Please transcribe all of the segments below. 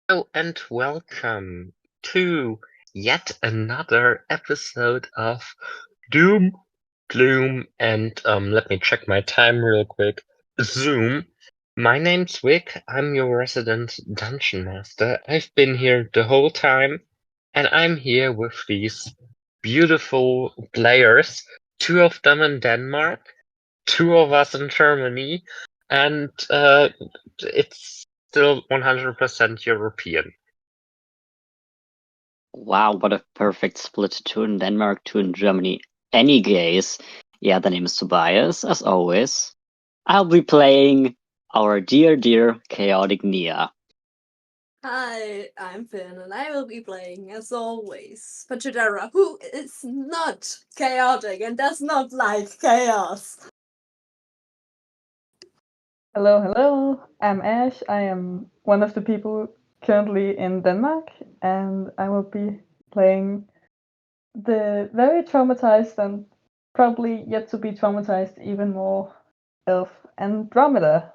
Hello and welcome to yet another episode of Doom, Gloom, and let me check my time real quick. Zoom. My name's Vic. I'm your resident dungeon master. I've been here the whole time, and I'm here with these beautiful players. Two of them in Denmark, two of us in Germany, and it's still 100% European. Wow, what a perfect split. Two in Denmark, two in Germany. Any case, yeah, the name is Tobias, as always. I'll be playing our dear chaotic Nia. Hi, I'm Finn, and I will be playing, as always, Pachidera, who is not chaotic and does not like chaos. Hello. I'm Ash. I am one of the people currently in Denmark, and I will be playing the very traumatized and probably yet to be traumatized even more elf Andromeda.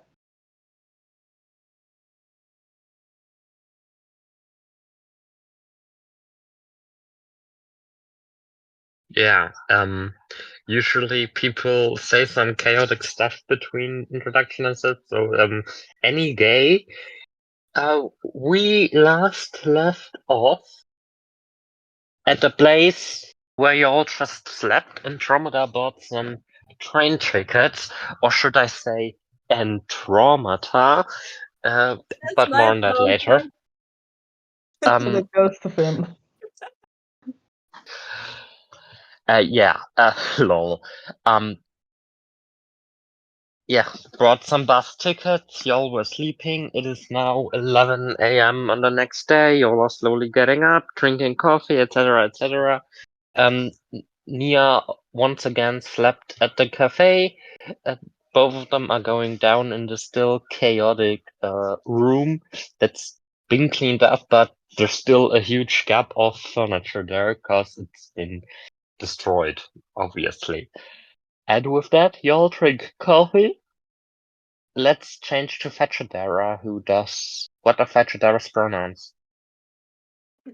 Yeah, usually people say some chaotic stuff between introduction and stuff, so, any gay, we last left off at the place where you all just slept. Andromeda bought some train tickets, or should I say Andromeda, but more on that later. That goes to Finn. Yeah, lol. Yeah, brought some bus tickets. Y'all were sleeping. It is now 11 a.m. on the next day. Y'all are slowly getting up, drinking coffee, etc., etc. Nia once again slept at the cafe. Both of them are going down in the still chaotic room that's been cleaned up, but there's still a huge gap of furniture there because it's been destroyed, obviously. And with that, y'all drink coffee. Let's change to Fetchadera, who does. What are Fetchadera's pronouns?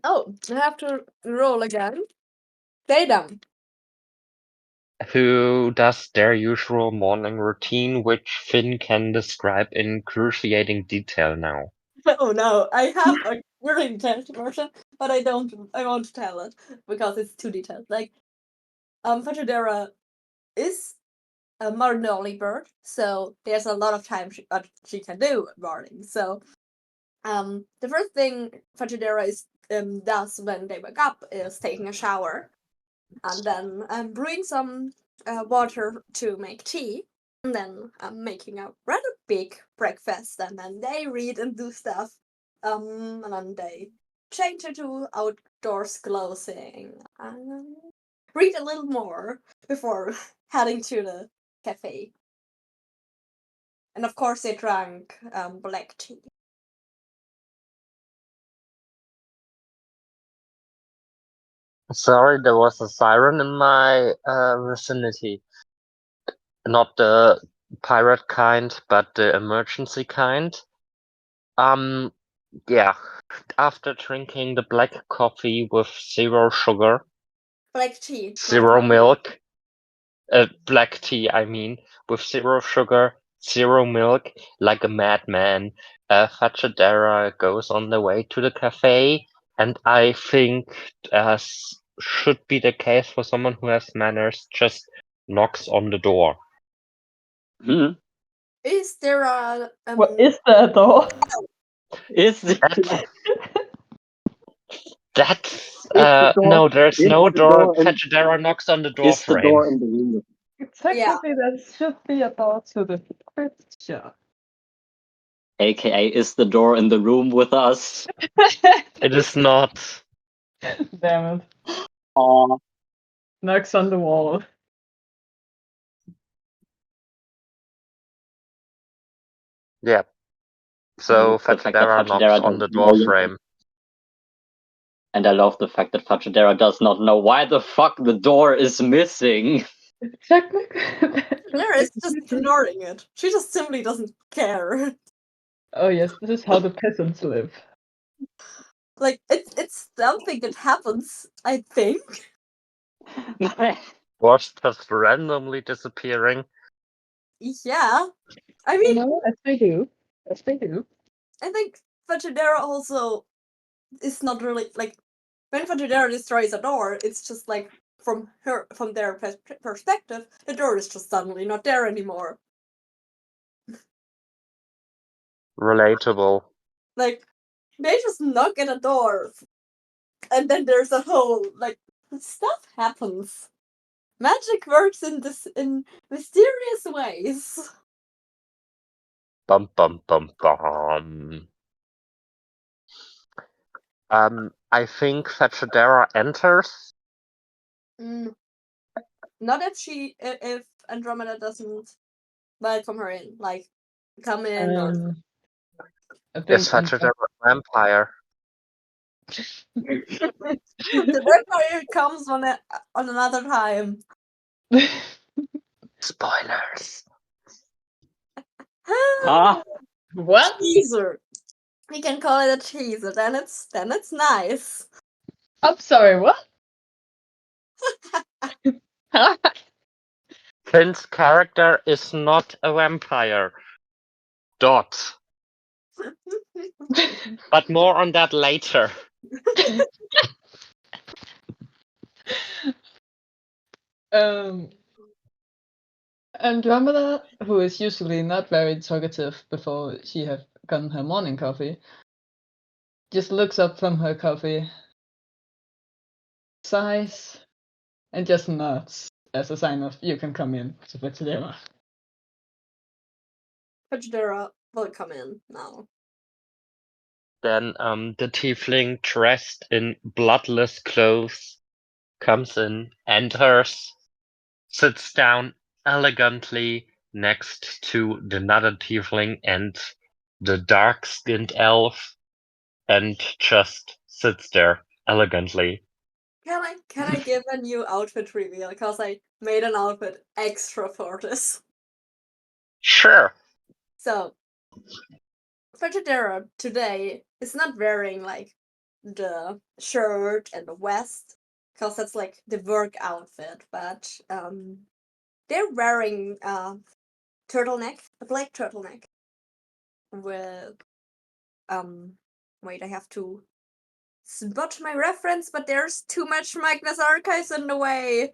Oh, I have to roll again. Stay down. Who does their usual morning routine, which Finn can describe in cruciating detail now. Oh no, I have a really detailed version, but I won't tell it because it's too detailed. Like, Pachidera is a modern early bird, so there's a lot of time she can do at morning. So, the first thing Fajidera does when they wake up is taking a shower, and then brewing some water to make tea, and then making a rather big breakfast, and then they read and do stuff, and then they change into outdoors clothing and read a little more before heading to the cafe. And of course, they drank black tea. Sorry, there was a siren in my vicinity. Not the pirate kind, but the emergency kind. Yeah. After drinking the black coffee with zero sugar, Black tea. zero milk, black tea, I mean, with zero sugar, zero milk, like a madman, Fachadera goes on the way to the cafe, and I think, as should be the case for someone who has manners, just knocks on the door. Is there a What is that door? Is there... That's no, there's no door. Fachadera knocks on the door is the frame. door in the room? Technically, that should be a door to the picture. AKA, is the door in the room with us? It is not. Damn it. Aww. Knocks on the wall. Yeah. So The fact that Fachadera knocks Fachadera on the doesn't door know. frame. And I love the fact that Fachadera does not know why the fuck the door is missing. Technically. Clara is just ignoring it. She just simply doesn't care. Oh yes, this is how the peasants live. Like it's something that happens, I think. Was just randomly disappearing. Yeah. I mean, As they do. As they do. I think Fajidera also is not really like when Fajidera destroys a door, it's just like from their perspective, the door is just suddenly not there anymore. Relatable. Like they just knock at a door, and then there's a hole. Like stuff happens. Magic works in mysterious ways. Bum bum bum bum. I think Fetchadera enters. Not if Andromeda doesn't welcome her in, like come in or. I think Is Fetchadera a vampire? The vampire comes on another time. Spoilers. Ah, What? Teaser. We can call it a teaser. Then it's nice. I'm sorry, what? Finn's character is not a vampire. Dot. But more on that later. Andromeda, who is usually not very talkative before she have gotten her morning coffee, just looks up from her coffee, sighs, and just nods as a sign of you can come in to Fetchadera. Fajidera will come in now. Then the tiefling dressed in bloodless clothes comes in, enters, sits down elegantly next to the another tiefling and the dark-skinned elf, and just sits there elegantly. Can I give a new outfit reveal? Because I made an outfit extra for this. Sure. So Fajidera today is not wearing like the shirt and the vest, because that's like the work outfit, but they're wearing a black turtleneck with wait, I have to spot my reference, but there's too much Magnus Archives in the way.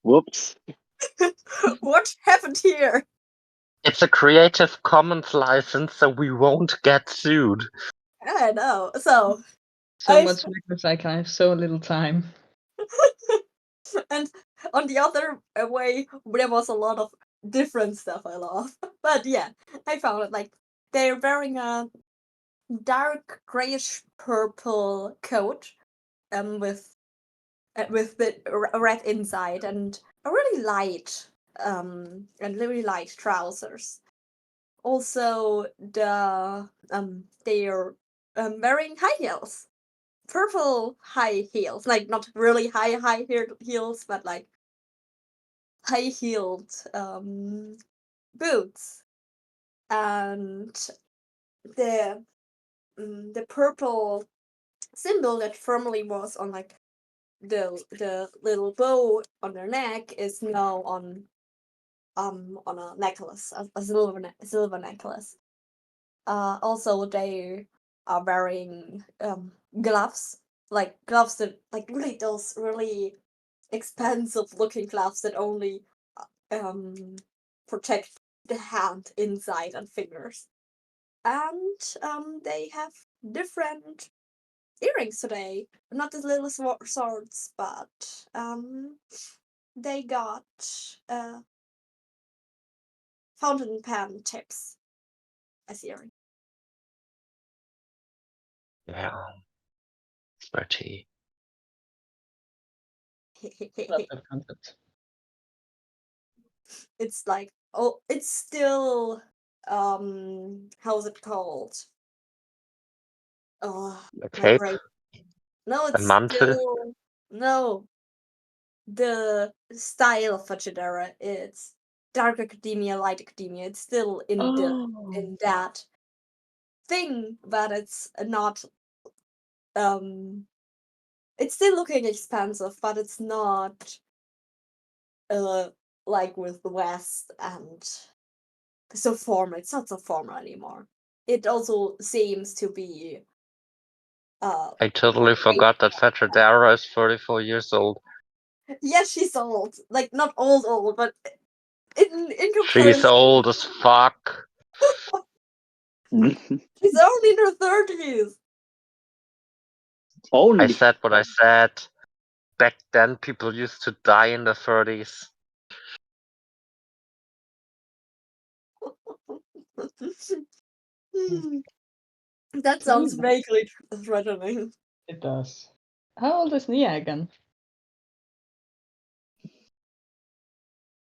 whoops. What happened here? It's a Creative Commons license, so we won't get sued. I know. So So much Magnus Archive, so little time. and on the other way, there was a lot of different stuff I love. But yeah, I found it like they're wearing a dark grayish purple coat, with the red inside and a really light trousers. Also, they're wearing high heels, purple high heels, like not really high heels, but like high heeled boots, and the purple symbol that formerly was on like the little bow on their neck is now on a necklace, a silver necklace. Also they are wearing gloves, like gloves that like really those really expensive looking gloves that only protect the hand inside and fingers. And they have different earrings today. Not the little swords, but they got fountain pen tips as earrings. Yeah. Pretty. Love that concept. It's like, oh, it's still how's it called? Oh, A my cape? brain. No, A it's mantle? still no. The style of Fajidera, it's dark academia, light academia. It's still in that thing that it's not it's still looking expensive, but it's not like with the West and so formal. It's not so formal anymore. It also seems to be I totally forgot that Fetchadera is 34 years old. yeah, she's old. Like not old, but in She's comparison, old as fuck. she's only in her 30s. I Only. said what I said. Back then, people used to die in their 30s. That sounds vaguely threatening. It does. How old is Nia again?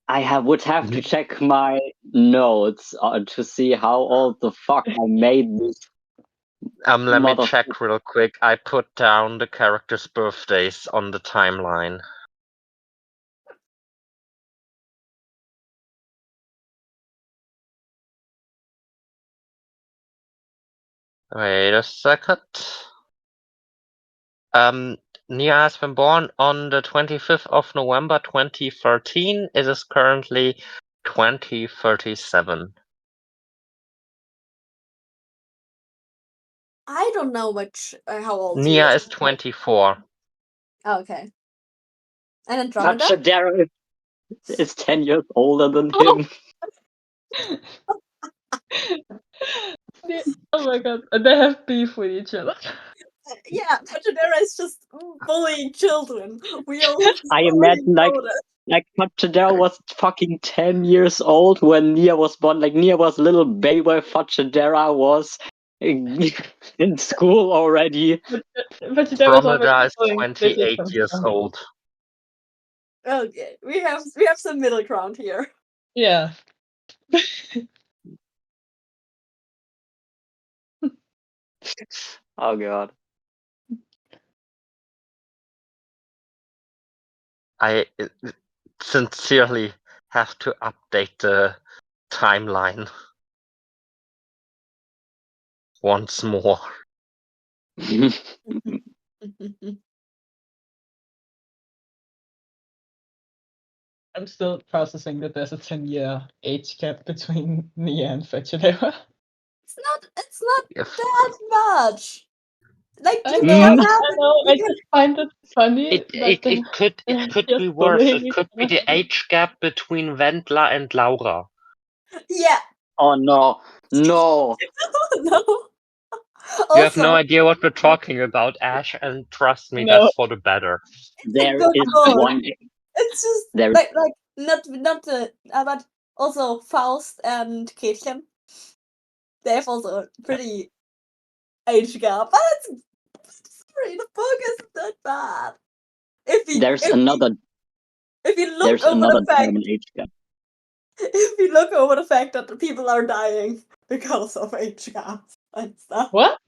Would have to check my notes to see how old the fuck I made this. Let me Mother- check real quick. I put down the characters' birthdays on the timeline. Wait a second. Nia has been born on the 25th of November 2013. It is currently 2037. I don't know how old Nia she is 24. Oh, okay. And Andromeda? Fetchadera is 10 years older than him. Oh my god, they have beef with each other. Yeah, Pachadera is just bullying children. We all I already imagine know that. like Fetchadera was fucking 10 years old when Nia was born. Like Nia was a little baby while Fetchadera was in school already. But there was always Andromeda is going, this 28 some years stuff. old. Okay, we have some middle ground here. Yeah. Oh god. I sincerely have to update the timeline once more. I'm still processing that there's a 10-year age gap between Nia and Fetchadera. It's not If that much. Like I you know, can Mm. have I know, I just find it funny it that could just be worse. bullying It each could be other. the age gap between Wendler and Laura. Yeah. Oh no. No. No. You have no Also, idea what we're talking about, Ash, and trust me, No. that's for the better. it's a There good is book. one. It's just There. like not the but also Faust and Käthchen. They have also a pretty age gap, but sorry, the book isn't that bad. There's another. If you look There's over another the fact German age gap. if you look over the fact that the people are dying because of age gaps and stuff. What?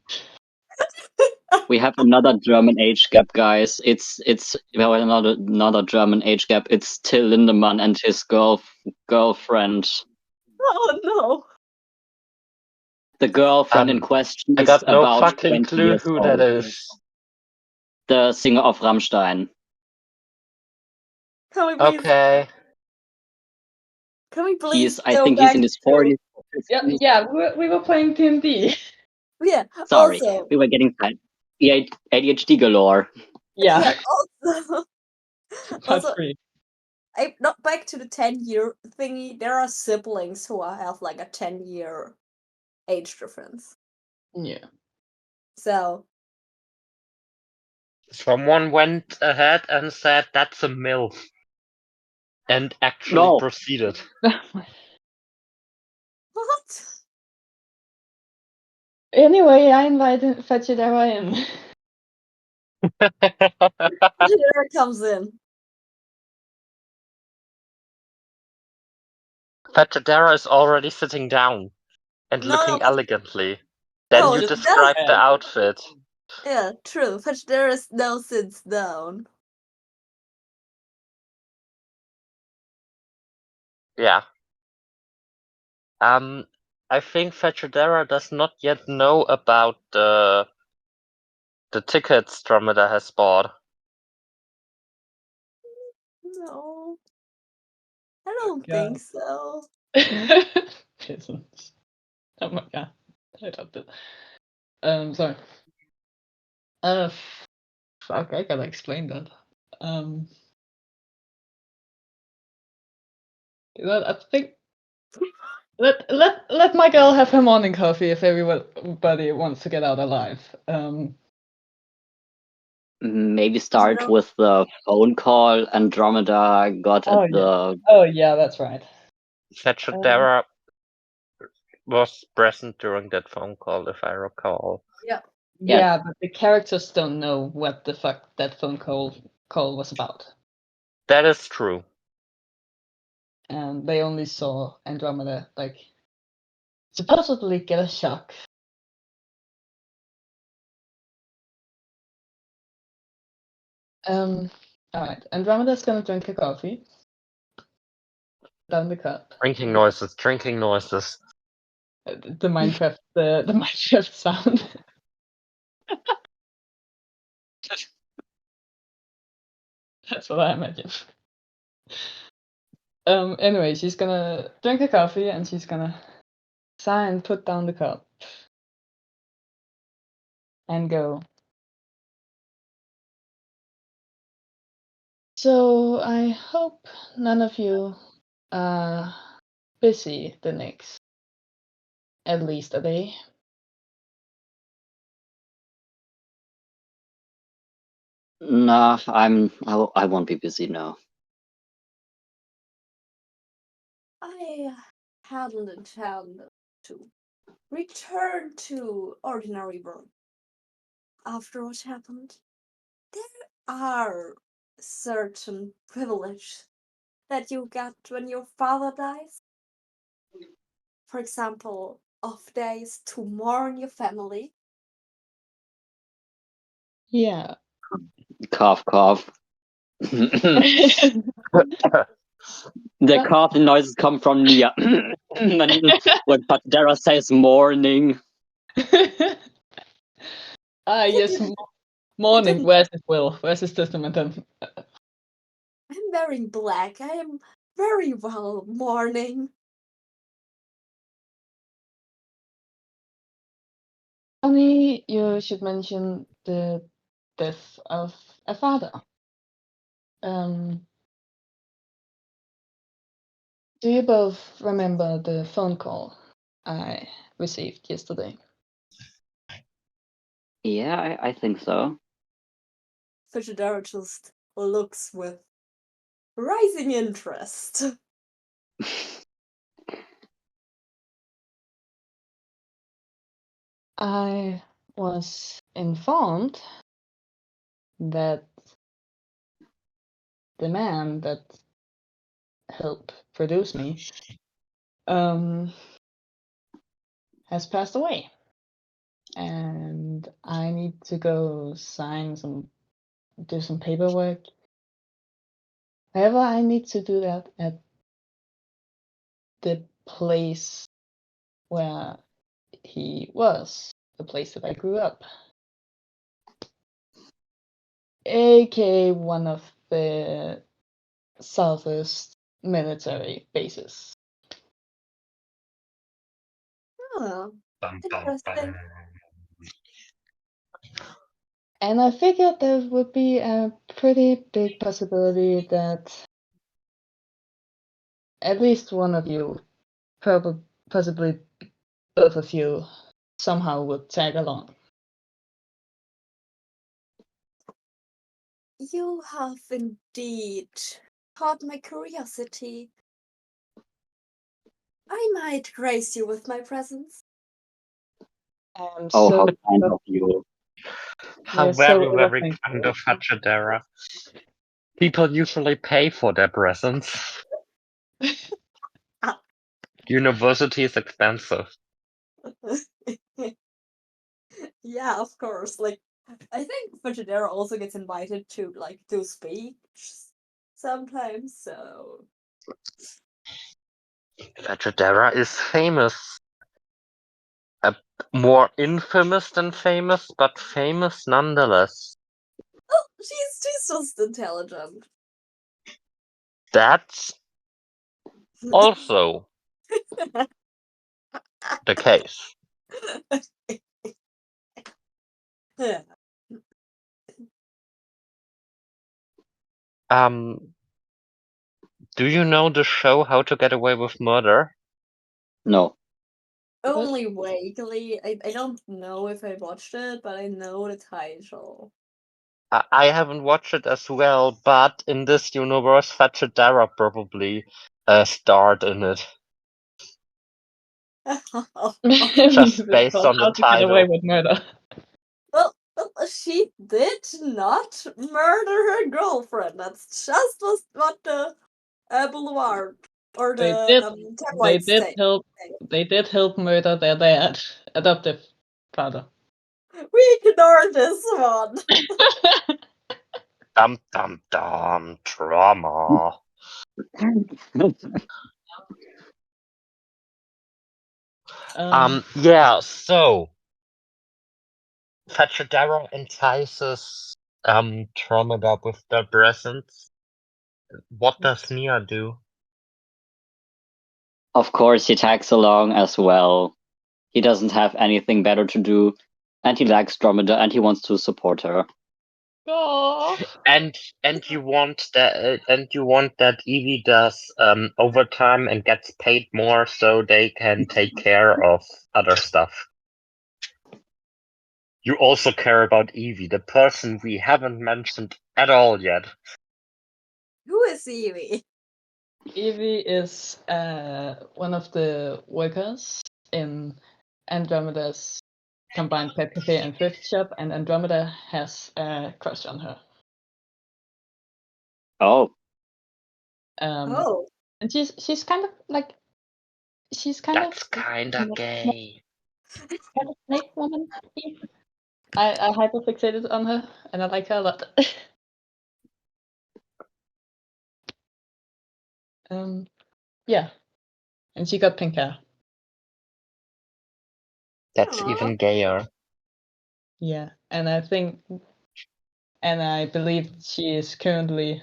We have another German age gap, guys. It's well, another German age gap. It's Till Lindemann and his girlfriend. Oh no. The girlfriend in question I is got no about fucking 20 clue years who old. that is. The singer of Rammstein. Can we please Okay. I go think he's back in his to 40s. Yeah, we were playing D&D. yeah. Sorry, Also we were getting tired. ADHD galore. Yeah, also part also 3. not back to the 10-year thingy. There are siblings who have like a 10-year age difference. Yeah. So Someone went ahead and said that's a MILF. And actually No. proceeded. what? Anyway, I invited Fetchadera in. There it comes in. Fetchadera is already sitting down and No, looking but- elegantly. Then No, you it describe the outfit. Yeah, true. There is no sits down. Yeah. I think Fetchadera does not yet know about the tickets Dromeda has bought. No, I don't God. think so. Peasants. Oh my god. I dropped it. Sorry. Fuck, I gotta explain that. I think let my girl have her morning coffee if everybody wants to get out alive. Maybe start with the phone call Andromeda got Oh, at the. Oh yeah, that's right. Fetchadera was present during that phone call, if I recall. Yeah. Yeah, but the characters don't know what the fuck that phone call was about. That is true. And they only saw Andromeda like supposedly get a shock. Alright, Andromeda's gonna drink a coffee. Down the cup. Drinking noises. The Minecraft the Minecraft sound. That's what I imagine. Anyway, she's gonna drink a coffee and she's gonna sigh and put down the cup. And go. So I hope none of you are busy the next at least a day. Nah, I won't be busy now. I hadn't intended to return to ordinary work after what happened. There are certain privileges that you get when your father dies. For example, off days to mourn your family. Yeah. Cough, cough. The But- coughing noises come from Nia. When Patdera says morning. Yes, morning. Where's his will? Where's his testament then? I'm wearing black. I am very well mourning. Only you should mention the death of a father. Do you both remember the phone call I received yesterday? Yeah, I think so. Fishadara just looks with rising interest. I was informed that the man that helped produce me has passed away. And I need to go do some paperwork. However, I need to do that at the place where he was, the place that I grew up. aka one of the southest military bases. Oh, Bum, bum, interesting. bum. And I figured there would be a pretty big possibility that at least one of you, possibly both of you, somehow would tag along. You have indeed caught my curiosity. I might grace you with my presence. I'm Oh, so how kind of you. How We're so very thankful. kind of Fetchadera. People usually pay for their presents. University is expensive. Yeah, of course. Like, I think Fishadara also gets invited to like do speech sometimes. So Fetchadera is famous. More infamous than famous, but famous nonetheless. Oh, she's just intelligent. That's also the case. Yeah. Do you know the show How to Get Away with Murder? No. Only vaguely. I don't know if I watched it, but I know the title. I haven't watched it as well, but in this universe, Fatchadara probably starred in it. Just It's based called on the How to Get Away title. with Murder. Well, she did not murder her girlfriend. That's just what the Boulevard or They the did. They tabloids did say. help. They did help murder their dad, adoptive father. We ignore this one. Dum dum dum, trauma. Yeah, so Fatchadara entices Tromada with their presence. What does Nia do? Of course, he tags along as well. He doesn't have anything better to do, and he likes Dromeda, and he wants to support her. Oh. And you want that Evie does overtime and gets paid more so they can take care of other stuff. You also care about Evie, the person we haven't mentioned at all yet. Who is Evie? Evie is one of the workers in Andromeda's combined pet cafe and thrift shop, and Andromeda has a crush on her. Oh. Oh. And she's kind of like That's kinda gay. Kind of snake woman. I hyperfixated on her, and I like her a lot. Yeah, and she got pink hair. That's Aww. even gayer. Yeah, and I believe she is currently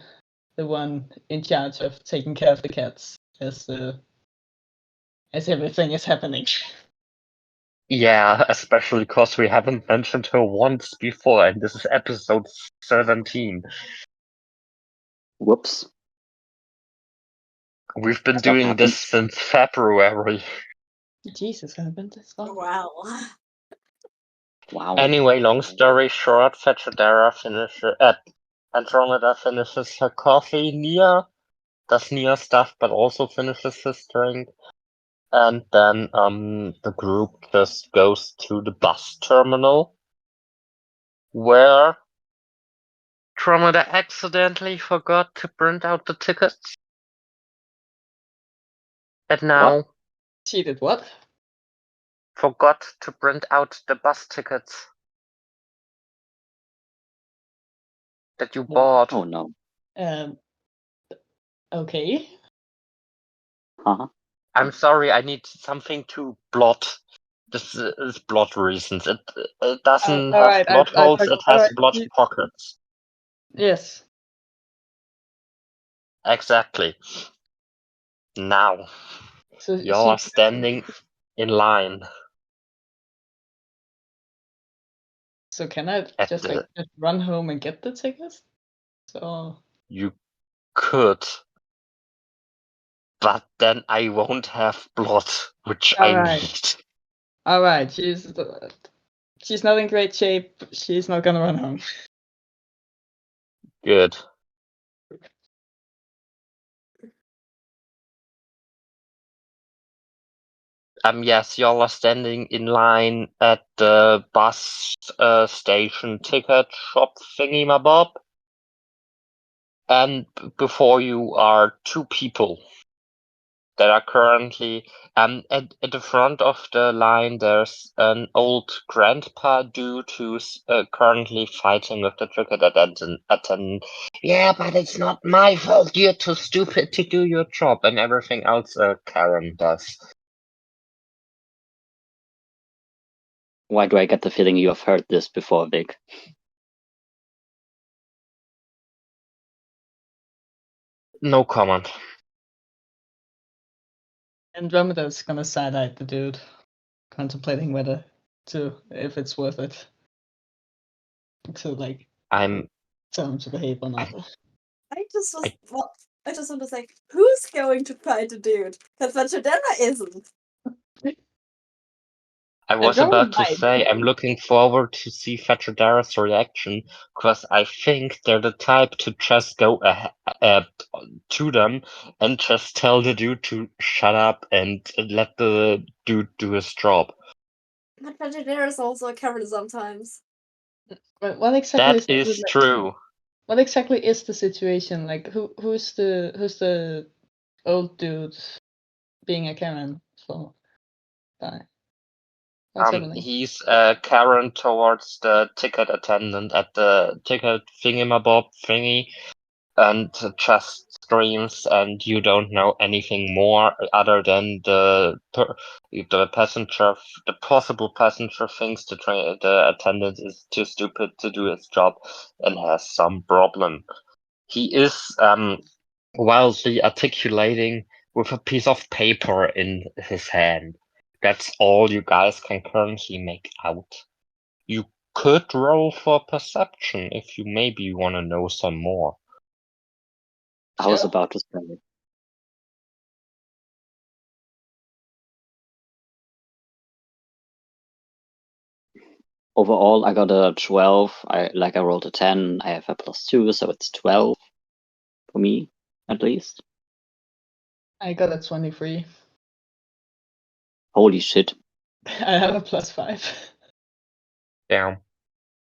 the one in charge of taking care of the cats as everything is happening. Yeah, especially because we haven't mentioned her once before, and this is episode 17. Whoops. We've been Stuff doing this happens. since February. Jesus, has it been this long? Wow. Wow. Anyway, long story short, Andromeda finishes her coffee. Nia does Nia stuff, but also finishes his drink. And then the group just goes to the bus terminal, where Andromeda accidentally forgot to print out the tickets. And now What? She did what? forgot to print out the bus tickets that you bought. Oh no. Okay. Huh? I'm sorry, I need something to blot. This is blot reasons. It doesn't have alright, blot holes, it has alright. blot pockets. Yes. Exactly. Now, So you're standing in line. So can I At just the- just run home and get the tickets? So You could. But then I won't have blot, which I Alright. need. alright, she's not in great shape. She's not gonna run home. Good. Yes, y'all are standing in line at the bus station ticket shop thingy-mabob. And before you are two people that are currently at the front of the line. There's an old grandpa dude who's currently fighting with the ticket attendant. Yeah, but it's not my fault. You're too stupid to do your job, and everything else Karen does. Why do I get the feeling you have heard this before, Vic? No comment. Andromeda's gonna side-eye the dude, contemplating if it's worth it to like I'm tell him to behave or not. I just want to say, who's going to fight the dude? Because Vachadera isn't. I was Andromeda about to might. say I'm looking forward to see Fatradara's reaction, because I think they're the type to just go to them and just tell the dude to shut up and let the dude do his job. But Vachadera is also a coward sometimes. But what exactly That is like, true. what exactly is the situation? Like who's the old dude being a Karen for? What's happening? He's Karen towards the ticket attendant at the ticket thingamabob thingy, and just screams, and you don't know anything more other than the passenger, the possible passenger thinks the attendant is too stupid to do his job and has some problem. He is wildly articulating with a piece of paper in his hand. That's all you guys can currently make out. You could roll for perception if you maybe want to know some more. I was Sure. about to say. Overall, I got a 12. I rolled a 10. I have a +2, so it's 12 for me, at least. I got a 23. Holy shit. I have a +5. Damn.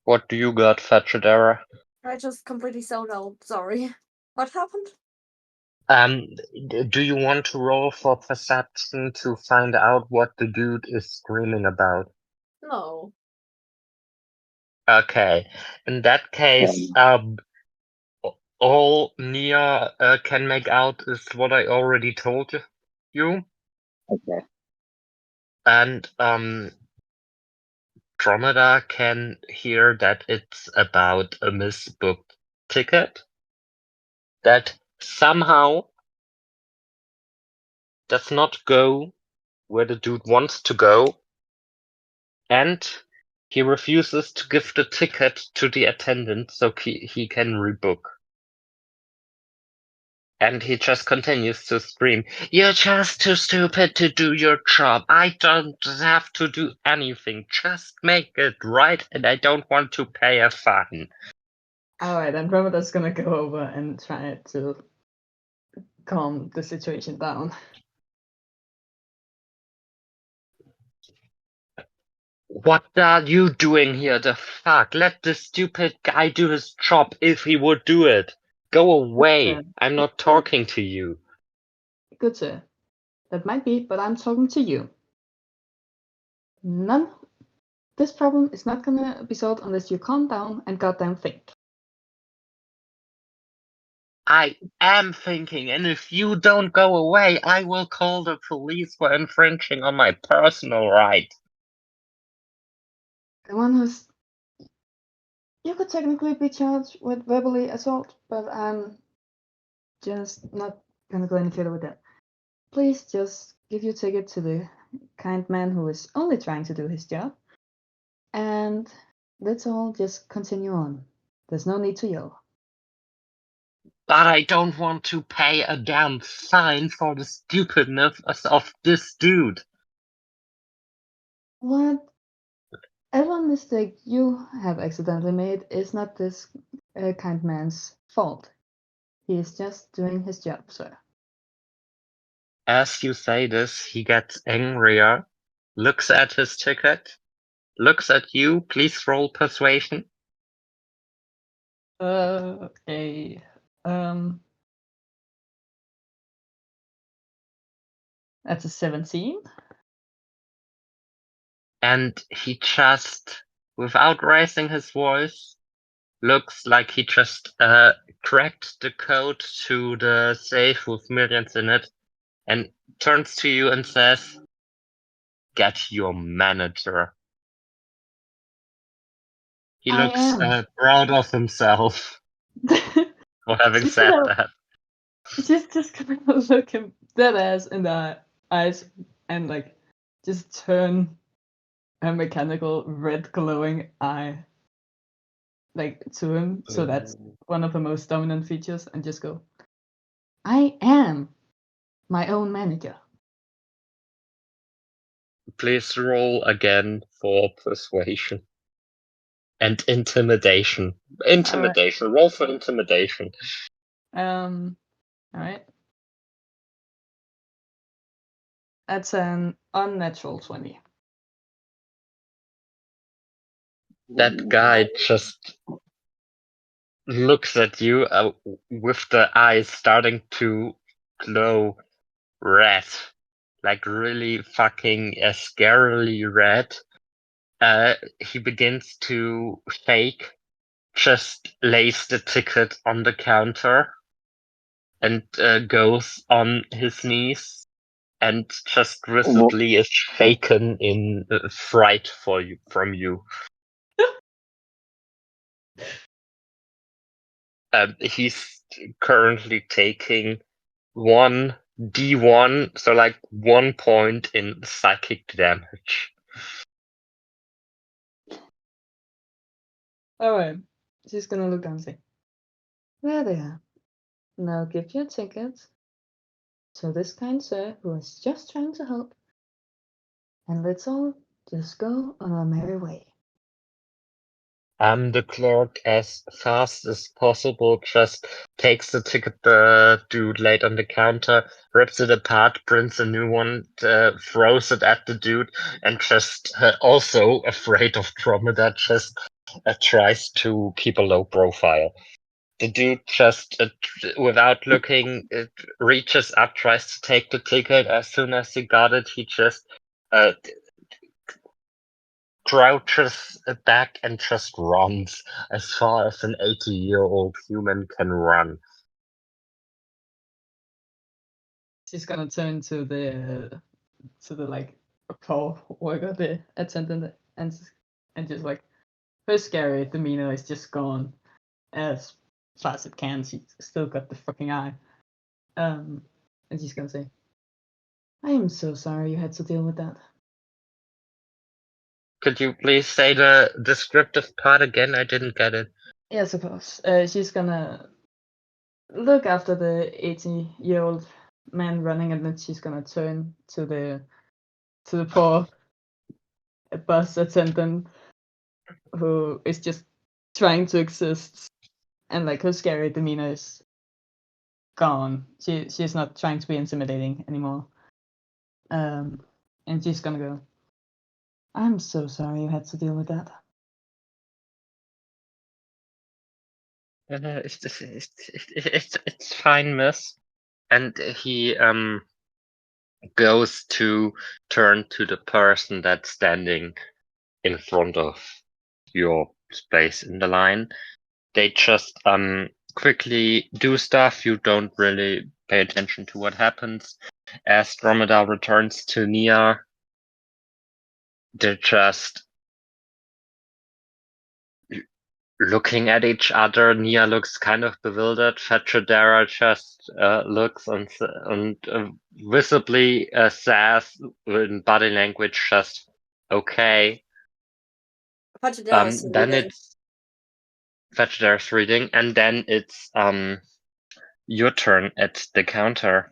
What do you got, Fatchadera? I just completely zoned out. Sorry. What happened? Do you want to roll for perception to find out what the dude is screaming about? No. Okay. In that case, all Nia can make out is what I already told you. Okay. And Andromeda can hear that it's about a misbooked ticket that somehow does not go where the dude wants to go, and he refuses to give the ticket to the attendant so he can rebook. And he just continues to scream, "You're just too stupid to do your job. I don't have to do anything. Just make it right, and I don't want to pay a fine." Alright, Andromeda's gonna go over and try to calm the situation down. What are you doing here? The fuck? Let the stupid guy do his job if he would do it. Go away. I'm not talking to you. Good sir. That might be, but I'm talking to you. This problem is not gonna be solved unless you calm down and goddamn think. I am thinking, and if you don't go away, I will call the police for infringing on my personal right. The one who's... You could technically be charged with verbally assault, but I'm just not gonna go any further with that. Please just give your ticket to the kind man who is only trying to do his job. And let's all just continue on. There's no need to yell. But I don't want to pay a damn fine for the stupidness of this dude. Whatever mistake you have accidentally made is not this kind man's fault. He is just doing his job, sir. As you say this, he gets angrier, looks at his ticket, looks at you. Please roll persuasion. Okay. That's a 17. And he just, without raising his voice, looks like he just cracked the code to the safe with millions in it, and turns to you and says, "Get your manager." He I looks am. proud of himself for having She's said gonna- that. She's just gonna look him dead ass in the eyes and like just turn a mechanical red glowing eye like to him. So that's one of the most dominant features, and just go, I am my own manager. Please roll again for persuasion. And intimidation. Intimidation. Roll for intimidation. Alright. That's an unnatural 20. That guy just looks at you with the eyes starting to glow red. Like really fucking scarily red. He begins to shake, just lays the ticket on the counter, and goes on his knees, and just visibly is shaken in fright from you. He's currently taking 1d1, so like 1 point in psychic damage. Alright. She's gonna look down and say, there they are. Now give your ticket to this kind sir who is just trying to help. And let's all just go on our merry way. The clerk, as fast as possible, just takes the ticket the dude laid on the counter, rips it apart, prints a new one, throws it at the dude, and just also afraid of Dromeda, just tries to keep a low profile. The dude just, without looking, reaches up, tries to take the ticket. As soon as he got it, he just crouches back and just runs as far as an 80-year-old human can run. She's gonna turn to the like floor worker, the attendant, and just like her scary demeanor is just gone as fast as it can. She's still got the fucking eye. And she's gonna say, I am so sorry you had to deal with that. Could you please say the descriptive part again? I didn't get it. Yes, of course. She's gonna look after the 80-year-old man running, and then she's gonna turn to the poor bus attendant who is just trying to exist, and like her scary demeanor is gone. She's not trying to be intimidating anymore. And she's gonna go, I'm so sorry you had to deal with that. It's fine, miss. And he goes to turn to the person that's standing in front of your space in the line. They just quickly do stuff. You don't really pay attention to what happens. As Dromedar returns to Nia, they're just looking at each other. Nia looks kind of bewildered. Fetchadera just looks and visibly says in body language just, okay. Pachidera's Then reading. it's Fetchadera's reading, and then it's your turn at the counter.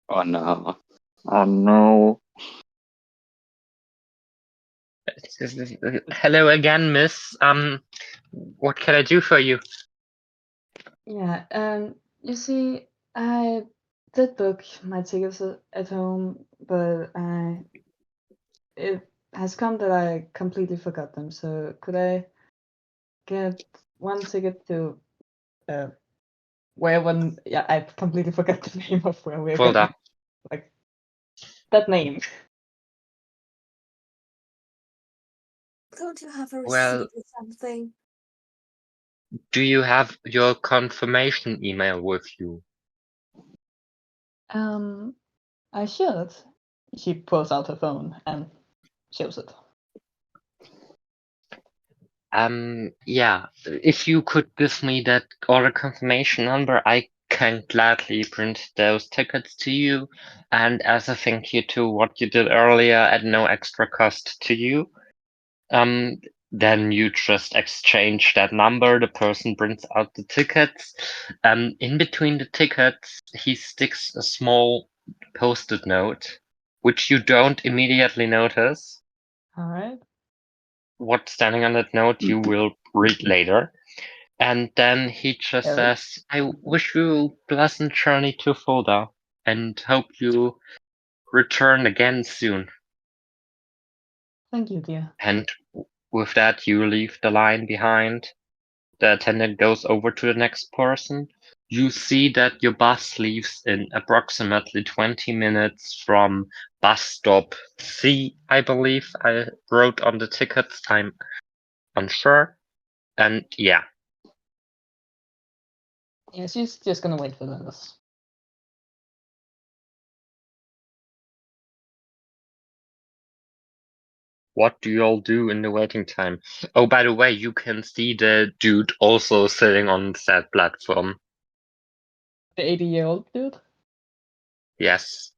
Oh no. Oh no. Hello again, miss. What can I do for you? Yeah, you see, I did book my tickets at home, but it has come that I completely forgot them. So could I get one ticket to where one? Yeah, I completely forgot the name of where we're Hold going. up. Like that name. Don't you have a receipt Well, or something? do you have your confirmation email with you? I should. She pulls out her phone and shows it. Yeah, if you could give me that order confirmation number, I can gladly print those tickets to you. And as a thank you to what you did earlier at no extra cost to you, then you just exchange that number. The person prints out the tickets. In between the tickets, he sticks a small post-it note, which you don't immediately notice. All right. What's standing on that note you will read later. And then he just Eric? says, I wish you a pleasant journey to Fulda and hope you return again soon. Thank you, dear. And with that, you leave the line behind. The attendant goes over to the next person. You see that your bus leaves in approximately 20 minutes from bus stop C, I believe I wrote on the tickets. I'm unsure. And yeah. Yeah, she's just gonna wait for this. What do you all do in the waiting time? Oh, by the way, you can see the dude also sitting on that platform. The 80-year-old dude? Yes.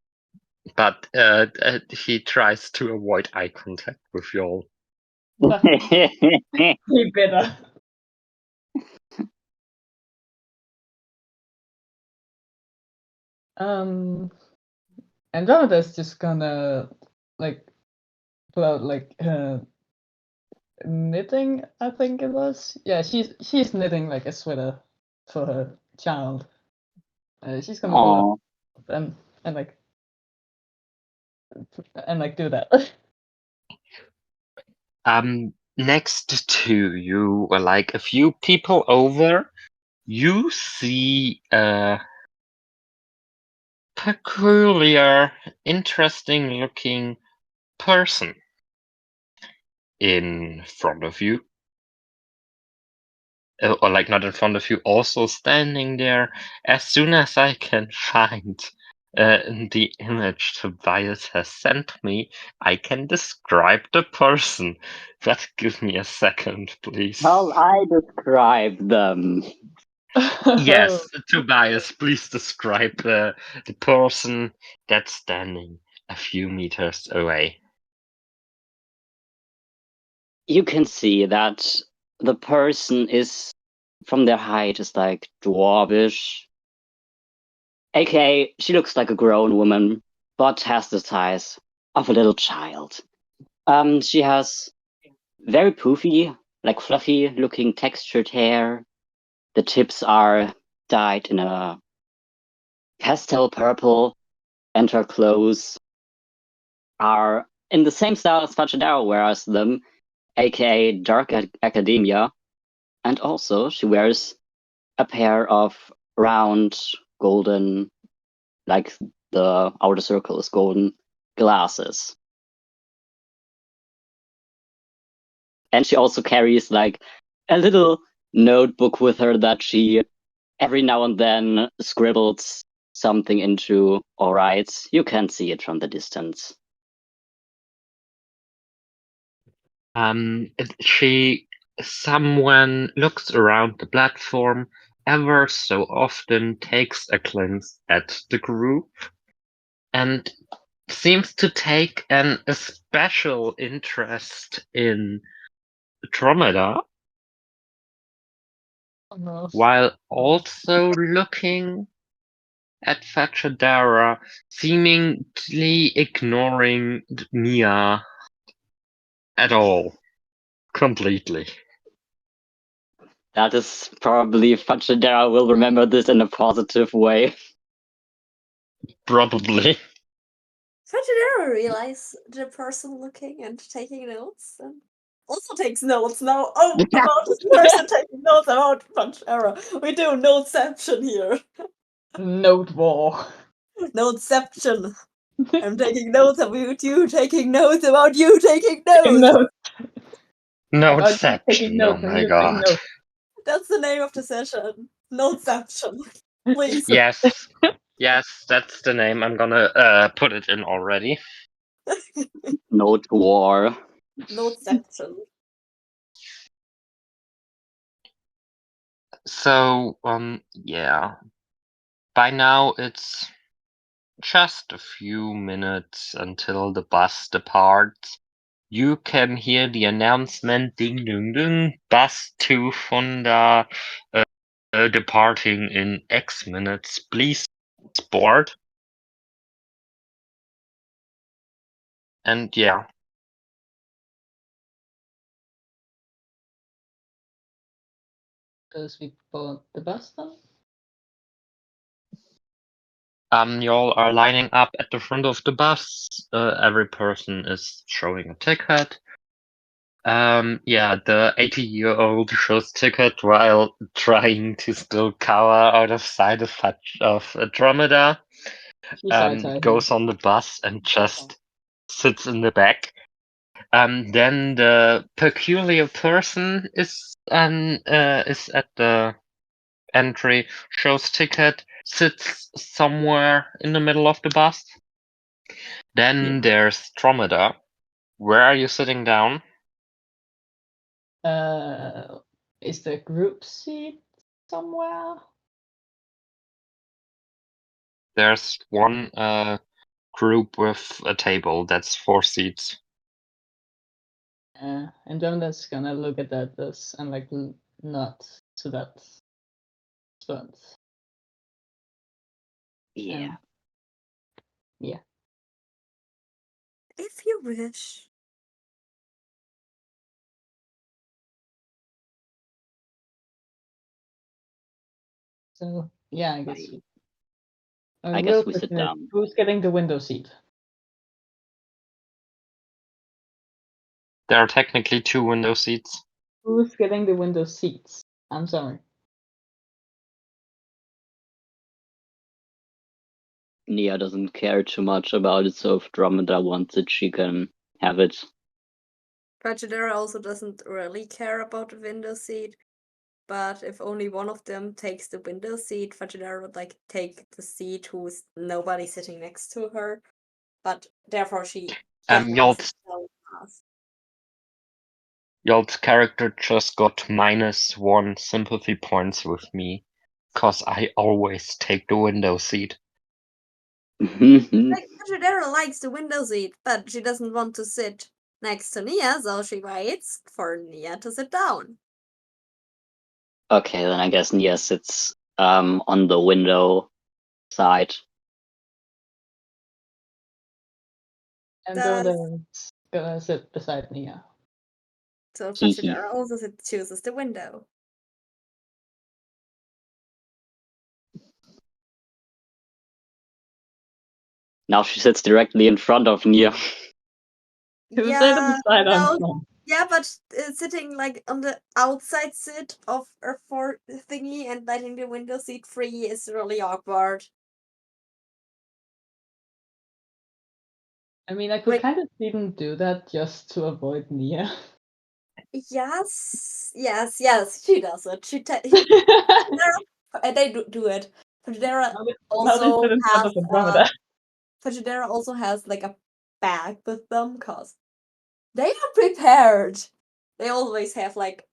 But he tries to avoid eye contact with you all. He better. Andromeda's just gonna like pull out like knitting, I think it was. Yeah, she's knitting like a sweater for her child. She's gonna pull up and like do that. Next to you, or like a few people over, you see a peculiar, interesting looking person in front of you. Or like not in front of you, also standing there. As soon as I can find the image Tobias has sent me, I can describe the person. But give me a second, please. Shall I describe them? Yes, Tobias, please describe the person that's standing a few meters away. You can see that the person is, from their height, is like dwarvish. AKA, she looks like a grown woman, but has the size of a little child. She has very poofy, like fluffy looking textured hair. The tips are dyed in a pastel purple, and her clothes are in the same style as Fachadaro wears them, aka Dark Academia. And also, she wears a pair of round golden, like the outer circle is golden, glasses. And she also carries like a little notebook with her that she every now and then scribbles something into or writes. You can see it from the distance. Someone looks around the platform ever so often, takes a glance at the group, and seems to take a special interest in Andromeda, Oh, no. while also looking at Fachadara, seemingly ignoring Mia at all. Completely. That is probably Fachadera will remember this in a positive way. Probably. Fajidera realize the person looking and taking notes and also takes notes now. Oh, about this person taking notes about Fajidera. We do noteception here. Note war. Noteception. I'm taking notes about you taking notes about you taking notes. Note. Noteception. Taking notes Oh and my you god. taking notes. That's the name of the session. Noteception. Please. Yes. Yes, that's the name. I'm gonna put it in already. Note war. Noteception. So, yeah. By now it's just a few minutes until the bus departs. You can hear the announcement, ding ding ding, bus to Fonda, departing in X minutes. Please board. And yeah, Because we bought the bus then? y'all are lining up at the front of the bus. Every person is showing a ticket. Yeah, the 80-year-old shows ticket while trying to still cower out of sight of Andromeda. She side-eyed Goes him. on the bus and just sits in the back. Then the peculiar person is at the entry, shows ticket, sits somewhere in the middle of the bus. Then there's Andromeda. Where are you sitting down? Is the group seat somewhere? There's one group with a table that's 4 seats. And Jonathan's gonna look at that and like not to that spot. Yeah. Yeah. If you wish. So yeah, I guess. I guess we sit down. Who's getting the window seat? There are technically 2 window seats. Who's getting the window seats? I'm sorry. Nia doesn't care too much about it, so if Andromeda wants it, she can have it. Pachidera also doesn't really care about the window seat, but if only one of them takes the window seat, Pachidera would like take the seat who's nobody sitting next to her, but therefore she Y'all's character just got -1 sympathy points with me, cause I always take the window seat. Pachidera likes the window seat, but she doesn't want to sit next to Nia, so she waits for Nia to sit down. Okay, then I guess Nia sits on the window side. And Does- Jonathan's gonna sit beside Nia. So Hee hee. Pachidera also chooses the window. Now she sits directly in front of Nia. Who said it beside no, on? yeah, but sitting like on the outside seat of her for thingy and letting the window seat free is really awkward. I mean, I could Wait. kind of even do that just to avoid Nia. Yes, she does it. And they do it. Pachidera also has Pachidera also has like a bag with them because they are prepared. They always have like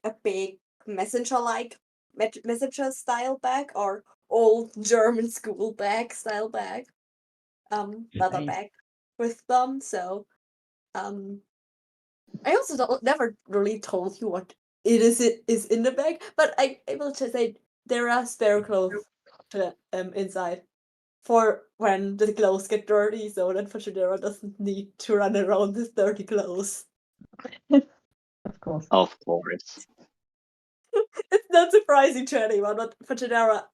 a big messenger style bag or old German school bag style bag. Leather Nice. bag with them. So I also never really told you what it is in the bag, but I will just say there are spare clothes inside for when the clothes get dirty, so that Pachidera doesn't need to run around with dirty clothes. Of course. Of course. It's not surprising to anyone, but Pachidera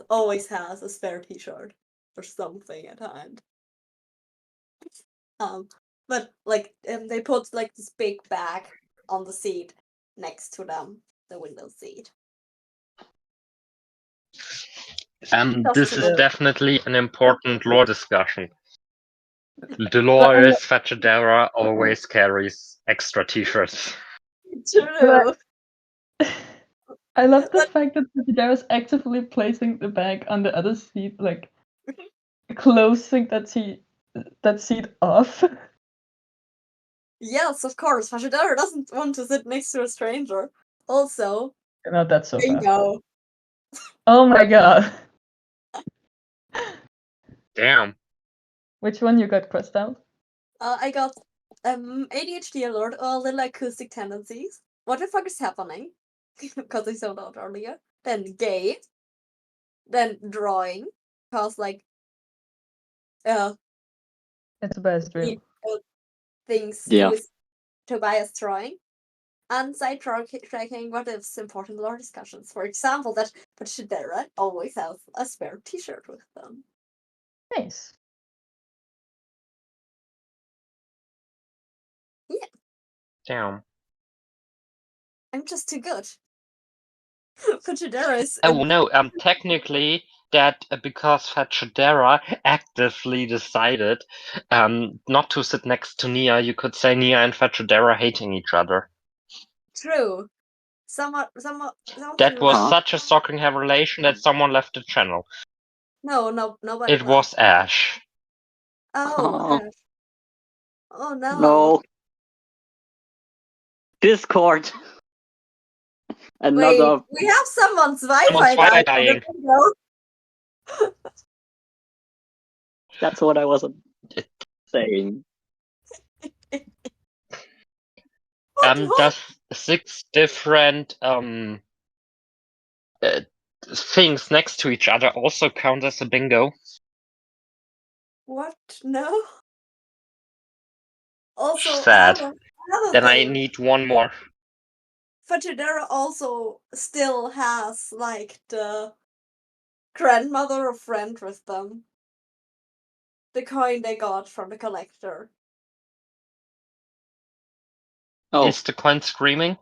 always has a spare t-shirt or something at hand. But like they put like this big bag on the seat next to them, the window seat. This is definitely an important lore discussion. The lore is Pachidera always carries extra t-shirts. True. I love the fact that Pachidera is actively placing the bag on the other seat, like closing that seat off. Yes, of course. Pachidera doesn't want to sit next to a stranger. Also, Not that so fast. Bingo. Oh my god. Damn. Which one you got crossed out? I got ADHD alert or little acoustic tendencies. What the fuck is happening? Because I saw that earlier. Then gay. Then drawing. Because like It's a bad stream. things Yeah. with Tobias drawing. And sidetracking what is important lore discussions. For example, that Pachidera always has a spare t-shirt with them. Nice. Damn. I'm just too good. Pachidera is Oh no, technically that because Fachadera actively decided not to sit next to Nia, you could say Nia and Fachadera hating each other. true. Someone That was Huh? such a shocking revelation that someone left the channel. No, nobody It left. was Ash. Oh, Oh, Ash. Oh no. no. Discord. Wait, Another. we have someone's Someone's Wi-Fi Wi-Fi down on the dying. window. That's what I was saying. What? Does 6 different things next to each other also count as a bingo? What? No. Also, Sad. another Then I thing. need one more. Fachidera also still has like the grandmother of friend with them. The coin they got from the collector. Oh, Is the coin screaming?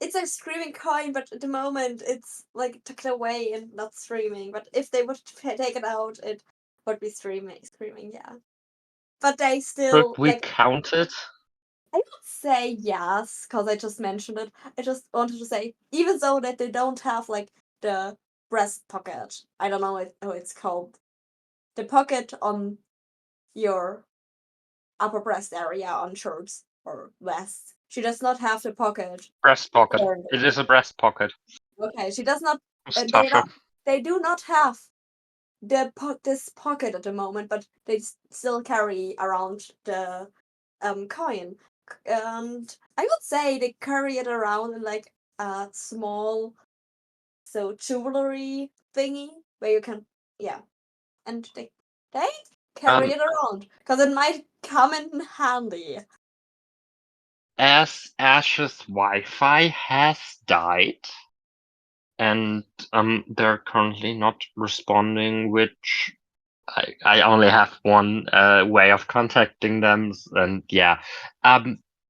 It's a screaming coin, but at the moment it's like tucked away and not streaming. But if they would take it out, it would be screaming, yeah. But they Should still we like. count it? I would say yes, because I just mentioned it. I just wanted to say, even though that they don't have like the breast pocket, I don't know how it's called, the pocket on your upper breast area on shirts or vests. She does not have the pocket. Breast pocket. turned. It is a breast pocket. Okay, she does not. Mustache. They do not have this pocket at the moment, but they still carry around the coin, and I would say they carry it around in like a small jewelry thingy where you can and they carry it around because it might come in handy. As Ash's Wi-Fi has died, and they're currently not responding, which I only have one way of contacting them, and yeah.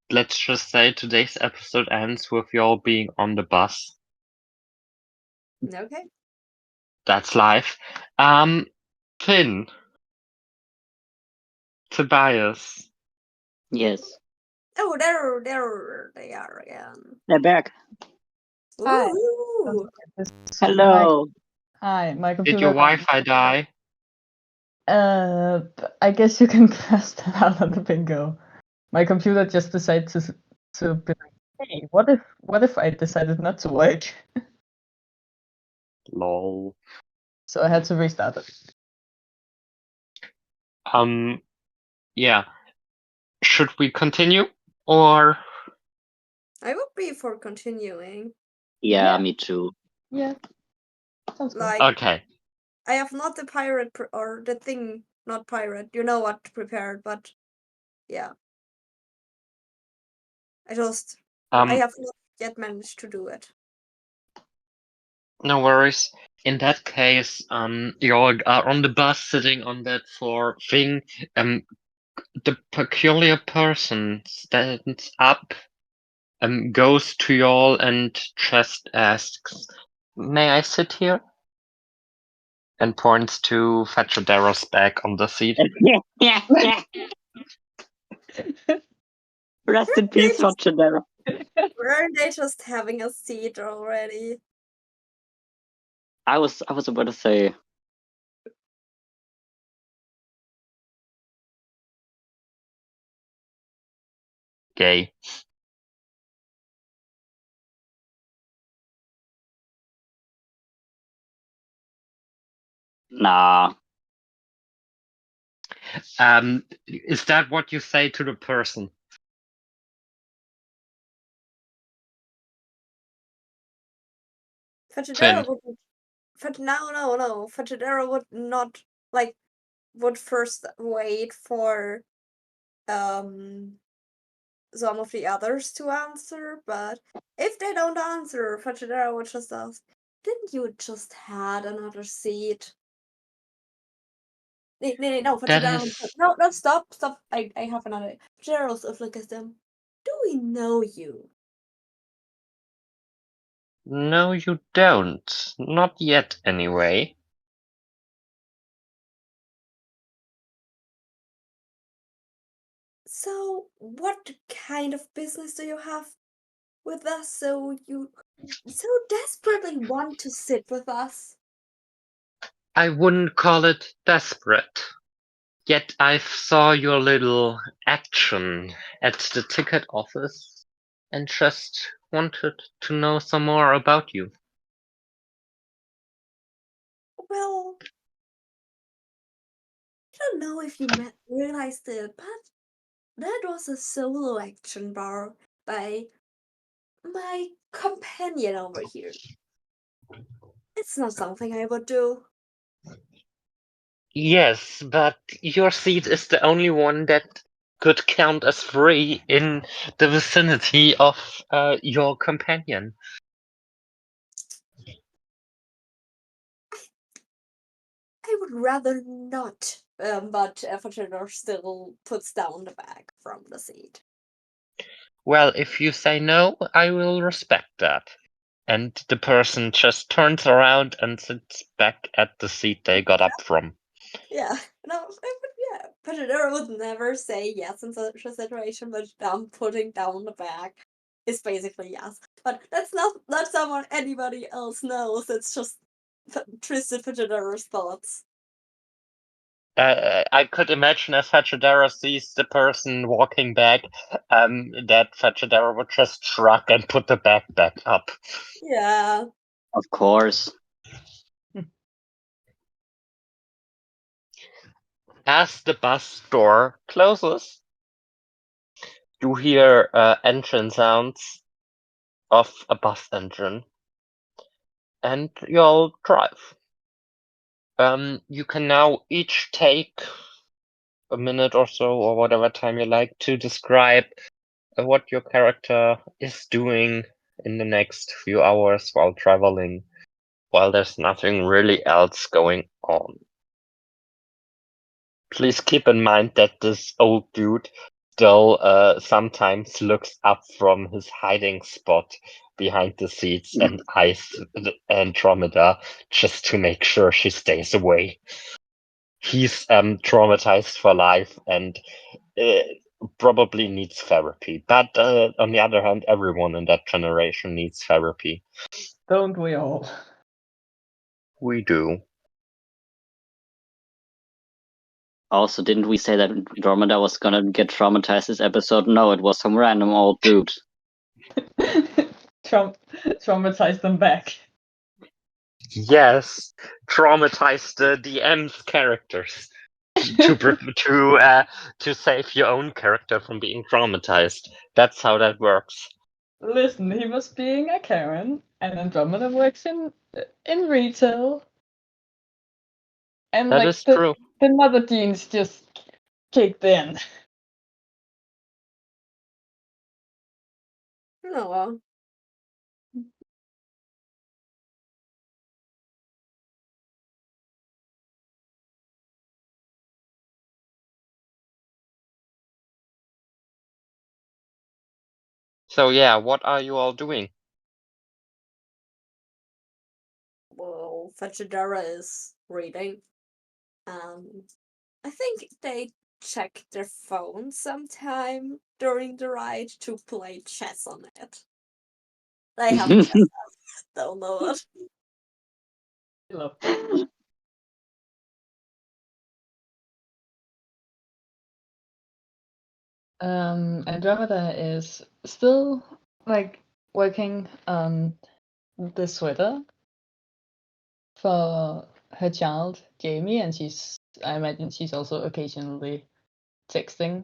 Let's just say today's episode ends with y'all being on the bus. Okay. That's life. Finn. Tobias. yes. Oh, there they are again. They're back. Hi. Woohoo! Hello. Hi, my Did computer. your Wi-Fi die? I guess you can cast that out on the bingo. My computer just decided to be like, hey, what if I decided not to work? Lol. So I had to restart it. Yeah. Should we continue or? I would be for continuing. Yeah, Yeah. me too. Yeah. Sounds good. Like Okay. I have not the pirate or the thing, not pirate. You know what prepared, but yeah. I have not yet managed to do it. No worries. In that case, you all are on the bus sitting on that floor thing. The peculiar person stands up, goes to y'all and just asks, "May I sit here?" And points to Fetchadera's back on the seat. Rest in peace, Rochadera. Weren't they just having a seat already? I was about to say Gay. Nah. Is that what you say to the person? Fajidera Finn. would. No. Fajidera would not would first wait for some of the others to answer, but if they don't answer, Fajidera would just ask, "Didn't you just had another seat?" No, That Fajidera would is no, stop. I have another. Fajidera also look at them. Do we know you? no, you don't. Not yet, anyway. So, what kind of business do you have with us? So you so desperately want to sit with us? I wouldn't call it desperate. Yet I saw your little action at the ticket office and just wanted to know some more about you. Well, I don't know if you realized it, but that was a solo action bar by my companion over here. It's not something I would do. Yes, but your seat is the only one that could count as free in the vicinity of your companion. I would rather not. But Fatridor still puts down the bag from the seat. Well, if you say no, I will respect that. And the person just turns around and sits back at the seat they got up from. Yeah, no, yeah. Fatridor would never say yes in such a situation, but putting down the bag is basically yes. But that's not someone anybody else knows. It's just Tristan Fatridor's thoughts. I could imagine as Fachadera sees the person walking back, that Fachadera would just shrug and put the bag back up. Yeah. Of course. As the bus door closes, you hear engine sounds of a bus engine, and you'll drive. You can now each take a minute or so, or whatever time you like, to describe what your character is doing in the next few hours while traveling, while there's nothing really else going on. Please keep in mind that this old dude still sometimes looks up from his hiding spot behind the seats and eyes Andromeda just to make sure she stays away. He's traumatized for life and probably needs therapy. But on the other hand, everyone in that generation needs therapy. Don't we all? We do. Also, didn't we say that Andromeda was gonna get traumatized this episode? No, it was some random old dude. Traumatize them back. Yes, traumatize the DM's characters to save your own character from being traumatized. That's how that works. Listen, he was being a Karen, and Andromeda works in retail, and That like is true. the mother genes just kicked in. No. So yeah, what are you all doing? Well, Fachidara is reading. I think they check their phone sometime during the ride to play chess on it. They have chess apps, don't know it. I love that. Andromeda is still like working on the sweater for her child, Jamie, and I imagine she's also occasionally texting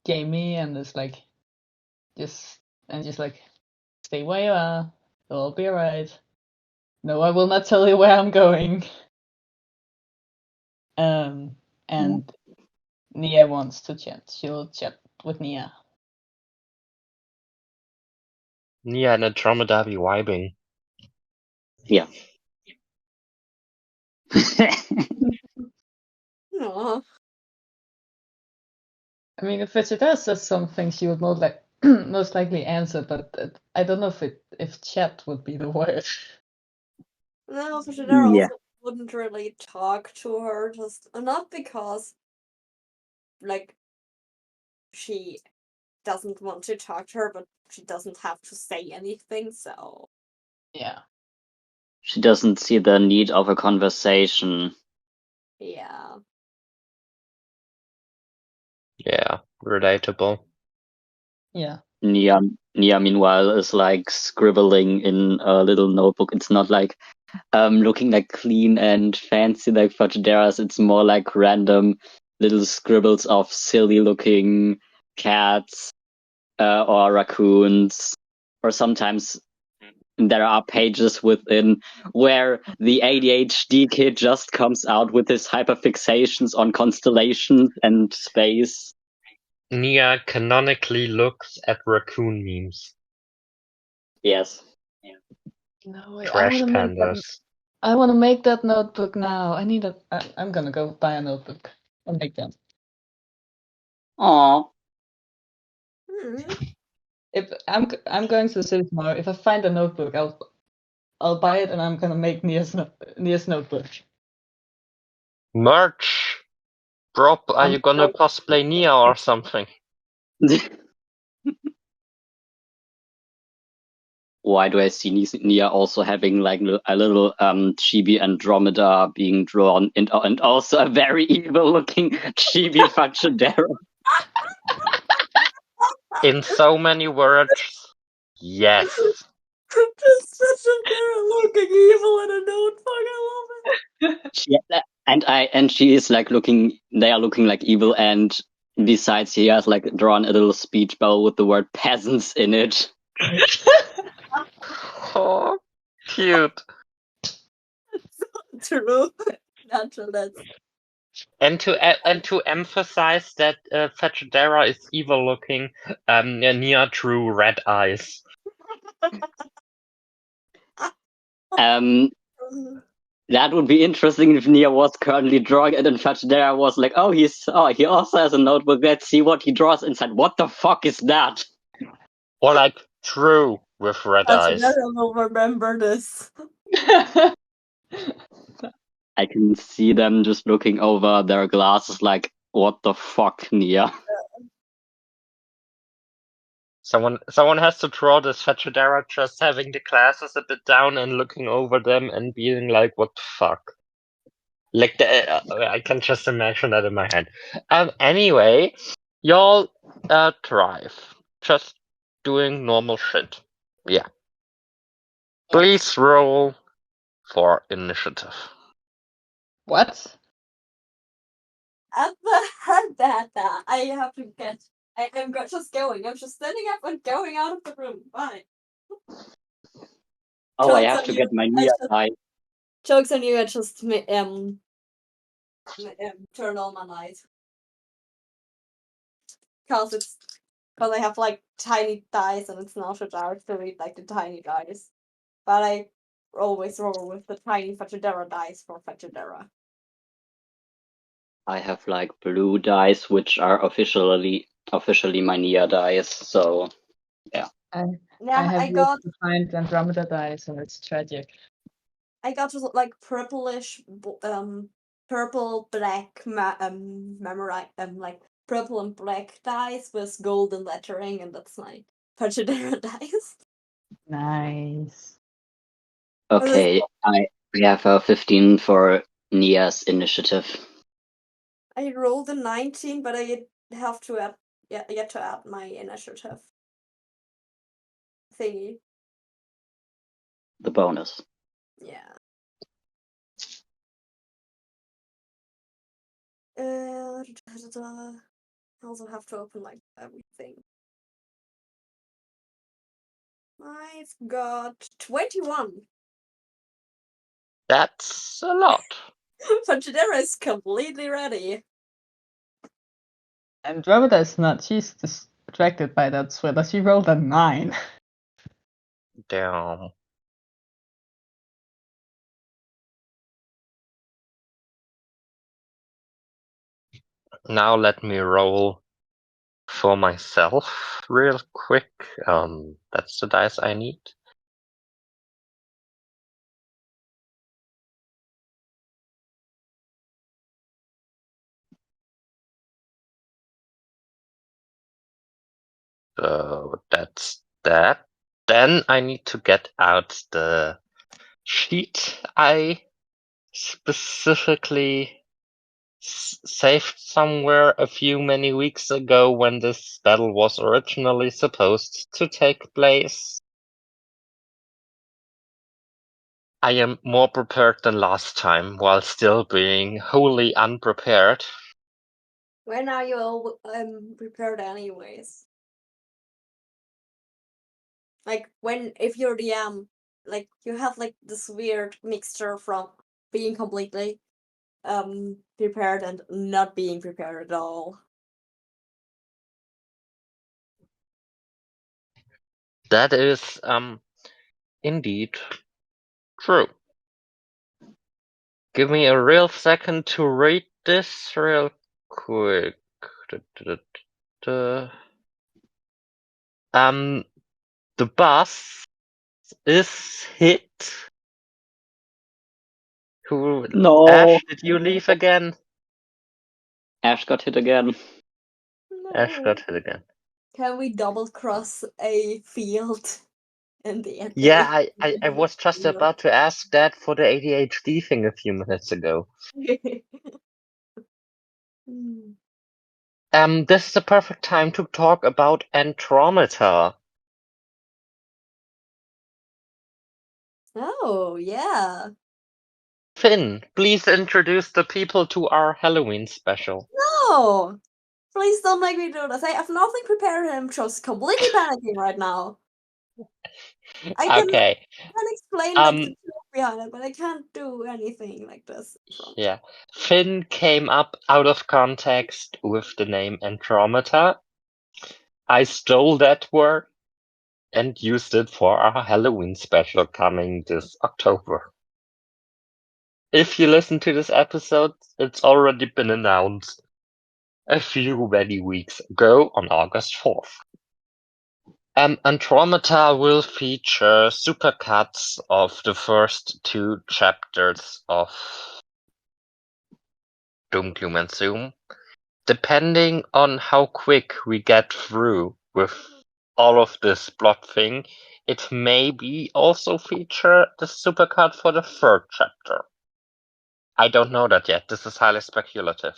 Jamie and is like, just like, stay where you are, it'll all be alright. No, I will not tell you where I'm going. And Nia wants to chat. She'll chat with Nia. Nia and Andromeda be vibing. Yeah. Aw. I mean, if Vegeta says something, she would most likely answer, but I don't know if chat would be the word. No, Fashidara Yeah. also wouldn't really talk to her, just not because like she doesn't want to talk to her, but she doesn't have to say anything, so Yeah. She doesn't see the need of a conversation. yeah. Yeah, relatable. Yeah. Nia, meanwhile, is like scribbling in a little notebook. It's not like looking like clean and fancy like Fajidera's. It's more like random little scribbles of silly looking cats or raccoons. Or sometimes there are pages within where the ADHD kid just comes out with his hyperfixations on constellations and space. Nia canonically looks at raccoon memes. Yes. No, Trash pandas. I want to make that notebook now. I'm gonna go buy a notebook and make them. Aw. Hmm. If I'm going to the city tomorrow, if I find a notebook, I'll buy it and I'm gonna make Nia's notebook. Merch! Rob, are you gonna cosplay Nia or something? Why do I see Nia also having like a little chibi Andromeda being drawn and also a very evil looking chibi Fajidera? In so many words, yes. Just such a they're looking evil in a notebook, I love it. And she is like they are looking like evil, and besides he has like drawn a little speech bubble with the word peasants in it. Oh, cute. True. Natural, that's And to emphasize that Fajidera is evil looking, Nia drew red eyes. That would be interesting if Nia was currently drawing it and Fajidera was like, oh, he also has a notebook. Let's see what he draws inside. What the fuck is that? Or like drew with red eyes. Fashidara will remember this. I can see them just looking over their glasses like, what the fuck, Nia? Someone has to draw this Fajidera just having the glasses a bit down and looking over them and being like, what the fuck? Like, I can just imagine that in my head. Anyway, y'all drive. Just doing normal shit. Yeah. Please roll for initiative. What? I have to get. I'm just going. I'm just standing up and going out of the room. Bye. Oh, I Jokes have on to you. get my Nia die. Jokes on you. I just turn on my light because I have like tiny dice and it's not so dark to read like the tiny dice, but I always roll with the tiny Fajidera dice for Fajidera. I have like blue dice, which are officially my Nia dice. So yeah. I Yeah, have I yet got to find Andromeda die, so it's tragic. I got just like purplish, purple black memorite like purple and black dice with golden lettering, and that's my Pachadera dice. Nice. Okay, we have a 15 for Nia's initiative. I rolled a 19, but I have to add yet to add my initiative thingy. The bonus. Yeah. I also have to open like everything. I've got 21. That's a lot. Pachidera is completely ready. Andromeda is not. She's distracted by that sweater. She rolled a 9. Damn. Now let me roll for myself real quick. That's the dice I need. So that's that. Then I need to get out the sheet I specifically saved somewhere a few many weeks ago when this battle was originally supposed to take place. I am more prepared than last time, while still being wholly unprepared. When are you all prepared anyways? Like if you're DM, like you have like this weird mixture from being completely prepared and not being prepared at all. That is indeed true. Give me a real second to read this real quick. The bus is hit. Who? No. Ash, did you leave again? Ash got hit again. Ash got hit again. Can we double cross a field in the end? Yeah, I was just about to ask that for the ADHD thing a few minutes ago. This is the perfect time to talk about Andromeda. Oh, yeah. Finn, please introduce the people to our Halloween special. No! Please don't make me do this. I have nothing prepared. I'm just completely panicking right now. I can explain like the joke behind it, but I can't do anything like this. Yeah. Finn came up out of context with the name Andromeda. I stole that word and used it for our Halloween special coming this October. If you listen to this episode, it's already been announced a few many weeks ago on August 4th. Andromeda will feature supercuts of the first 2 chapters of Doom, Gloom, and Zoom. Depending on how quick we get through with all of this plot thing, it may be also feature the supercut for the 3rd chapter. I don't know that yet. This is highly speculative.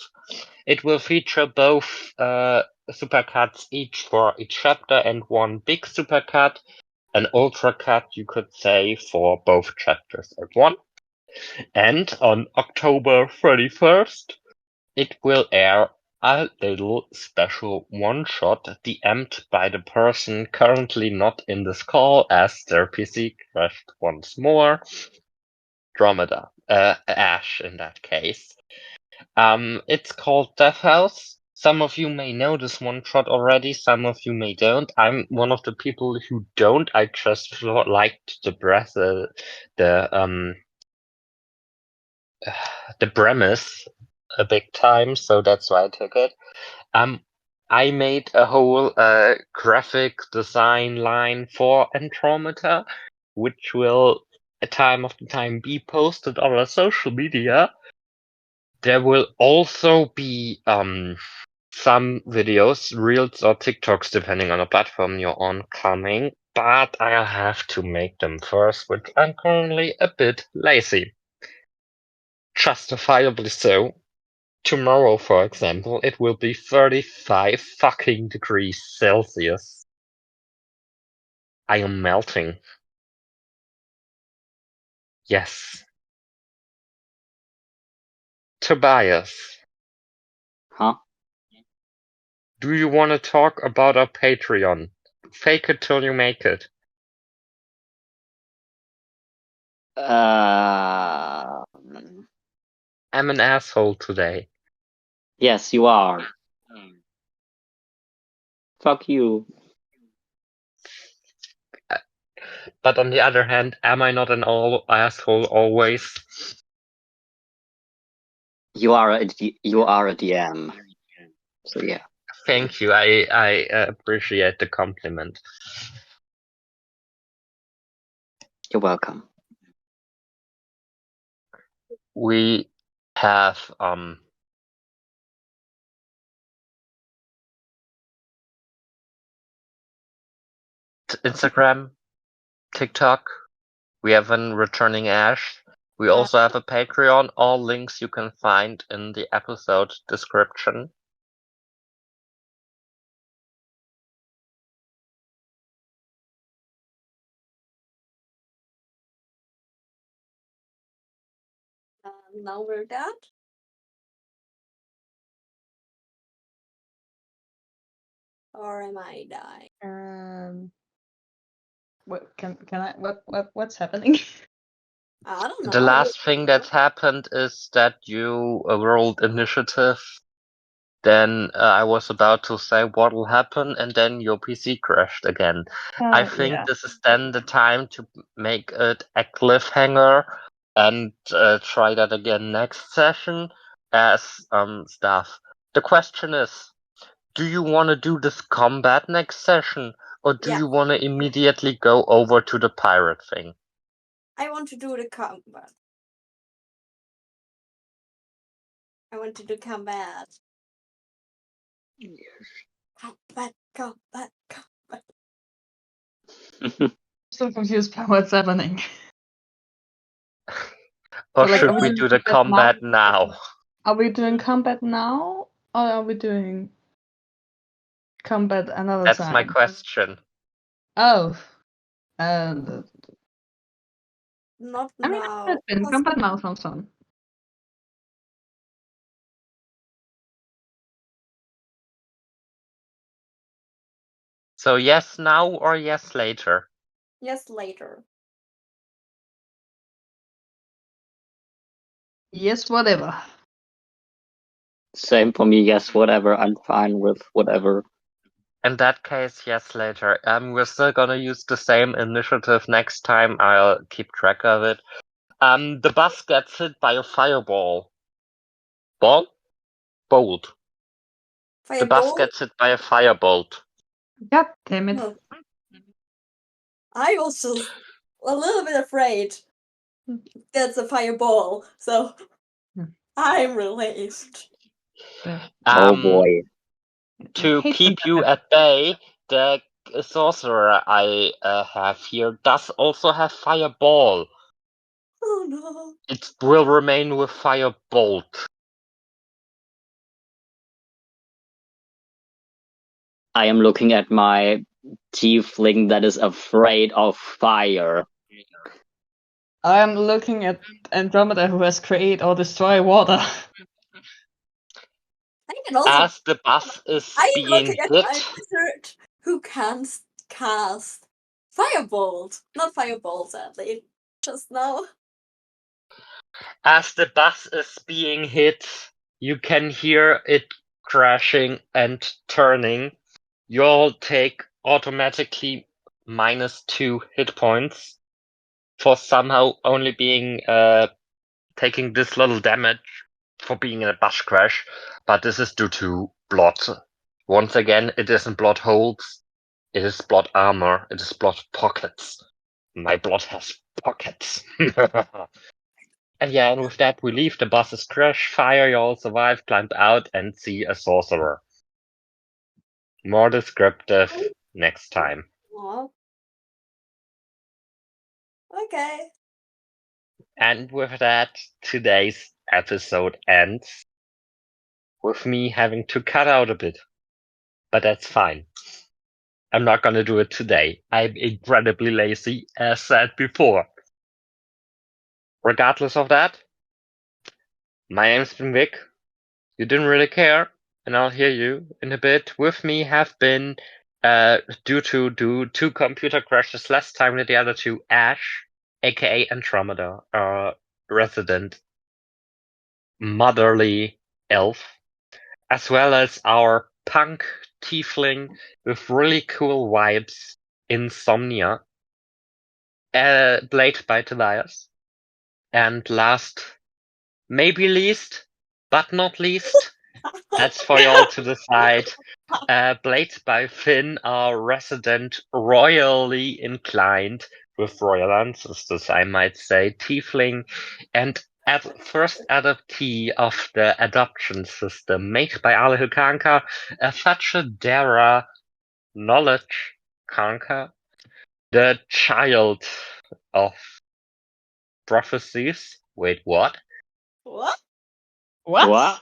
It will feature both supercuts each for each chapter and one big supercut, an ultra cut, you could say, for both chapters at once. And on October 31st, it will air a little special one-shot DM'd by the person currently not in this call as their PC crashed once more. Ash in that case. It's called Death House. Some of you may know this one shot already, some of you may don't. I'm one of the people who don't. I just liked the premise a big time, so that's why I took it. I made a whole graphic design line for Andromeda, which will, at time of the time, be posted on our social media. There will also be some videos, Reels or TikToks, depending on the platform you're on, coming, but I'll have to make them first, which I'm currently a bit lazy. Justifiably so. Tomorrow, for example, it will be 35 fucking degrees Celsius. I am melting. Yes. Tobias, Huh? Do you want to talk about our Patreon? Fake it till you make it. Uh, I'm an asshole today. yes, you are. Fuck you. But on the other hand, am I not an asshole always? You are a DM. So yeah, Thank you. I appreciate the compliment. you're welcome. We have Instagram, TikTok. We have a returning Ash. We also have a Patreon. All links you can find in the episode description. Now we're done. Or am I dying? What can I what's happening? I don't know. The last thing that happened is that you rolled initiative. Then I was about to say what'll happen, and then your PC crashed again. I think Yeah. this is then the time to make it a cliffhanger and try that again next session as stuff. The question is, do you want to do this combat next session, or do Yeah. you want to immediately go over to the pirate thing? I want to do the combat. I want to do combat. Combat, combat, combat. Still confused by what's happening. Or So, like, should are we we do the doing combat combat now? Are we doing combat now, or are we doing combat another That's time? my question. Oh, and Not I mean, now. combat now sounds fun. So yes now or yes later? Yes, later. Yes, whatever. Same for me. Yes, whatever. I'm fine with whatever. In that case, yes later. We're still gonna use the same initiative next time. I'll keep track of it. The bus gets hit by a fireball. Bolt? The bus Fireball? gets hit by a firebolt. God damn it. No. I was just a little bit afraid that's a fireball, so I'm relieved. Oh boy. To keep you at bay, the sorcerer I have here does also have fireball. Oh no. It will remain with firebolt. I am looking at my tiefling that is afraid of fire. I'm looking at Andromeda, who has create or destroy water. I can also. As the bus is I am being looking at hit, my wizard who can cast firebolt. Not fireball, sadly. Just now. as the bus is being hit, you can hear it crashing and turning. You'll take automatically -2 hit points for somehow only being taking this little damage for being in a bus crash, but this is due to blood. Once again, it isn't blood holes, it is blood armor, it is blood pockets. My blood has pockets. And yeah, and with that we leave. The buses crash, fire, you all survive, climb out, and see a sorcerer. More descriptive next time. Aw. Okay. And with that, today's episode ends with me having to cut out a bit. But that's fine. I'm not gonna do it today. I'm incredibly lazy, as said before. Regardless of that, my name's been Vic. You didn't really care, and I'll hear you in a bit. With me have been, due to two computer crashes less time than the other two, Ash, aka Andromeda, our resident motherly elf, as well as our punk tiefling with really cool vibes, Insomnia, played by Tobias. And last, maybe least, but not least, that's for y'all to decide. Played by Finn, our resident royally inclined, with royal ancestors, I might say, tiefling, and first adoptee of the adoption system made by Alihul Kanka, a Fachadera knowledge Kanka, the child of prophecies. Wait, what? What? What? What?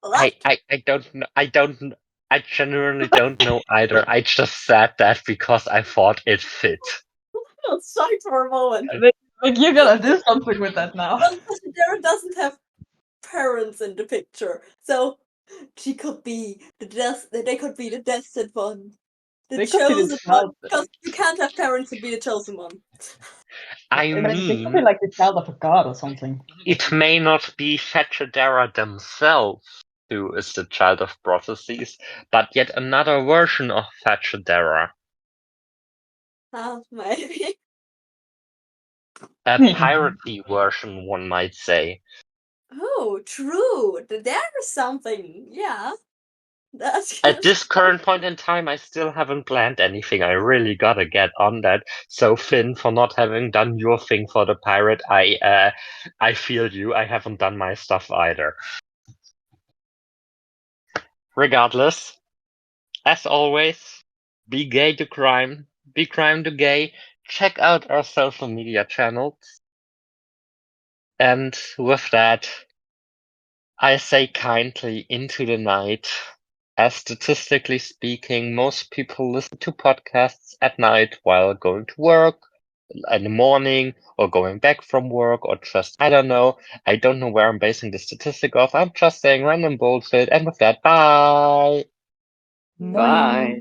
I don't know. I genuinely don't know either. I just said that because I thought it fit. I was shocked for a moment. Like, you gotta do something with that now. Well, Darren doesn't have parents in the picture, so she could be they could be the destined one, the They could be the chosen one. child. Because you can't have parents and be the chosen one. I They could be mean, like the child of a god or something. it may not be Fetchadera themselves who is the child of prophecies, but yet another version of Fetchadera. Maybe. A piratey version, one might say. Oh, true. There is something. Yeah. That's At this current point in time, I still haven't planned anything. I really gotta get on that. So Finn, for not having done your thing for the pirate, I feel you. I haven't done my stuff either. Regardless, as always, be gay to crime, be crime to gay. Check out our social media channels. And with that, I say kindly into the night. As statistically speaking, most people listen to podcasts at night while going to work, in the morning, or going back from work, or just, I don't know. I don't know where I'm basing the statistic off. I'm just saying random bullshit. And with that, bye! Bye.